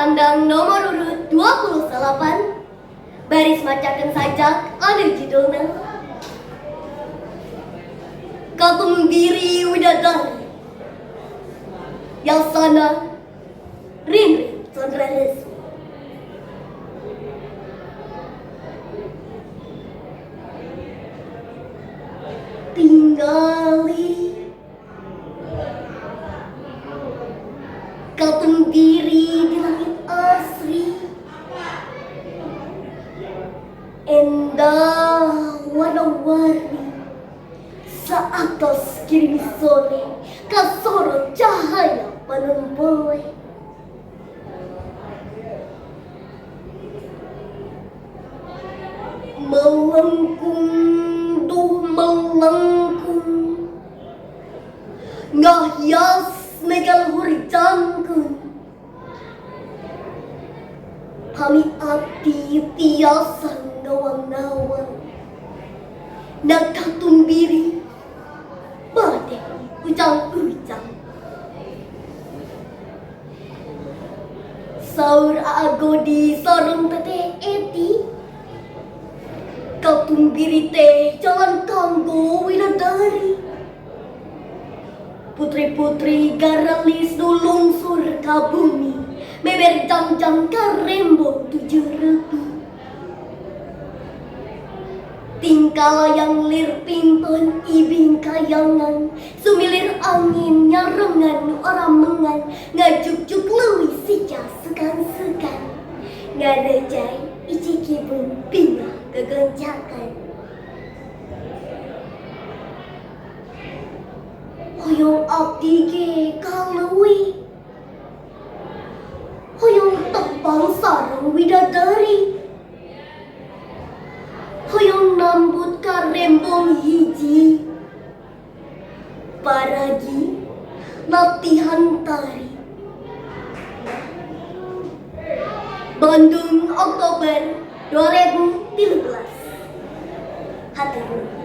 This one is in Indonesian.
Pandang nomor urut 28, baris macakan sajak ada judulnya Katumbiri Widadari, Yasana Rinri Chandralesu. Tinggali Katumbiri di langit asri, endah warna-warni seatas kiri sore kasorot cahaya panemboi. Melengkung duh melengkung ngahias megal hurjangkeun, kami ati tiasa ngawang-ngawang nakatumbiri bade ujang-ujang. Saur ago di sarung teteh eti, katumbiri teh jalan kanggo widadari. Putri-putri garalis nu lungsur ka bumi, meber jam-jam karembong 7 rebi. Tingkal yang lir pinton ibing kayangan, sumilir angin nyarengan nu oramengan, ngajuk-juk leuwih sica sekan-sekan, ngarejai iciki bumpina kegoncakan. Hoyong abdi ge kaleuwih, hoyong tepang sareng widadari, hoyong nambut karembong hiji, paragi latihan tari. Bandung, Oktober 2013. Hatur nuhun.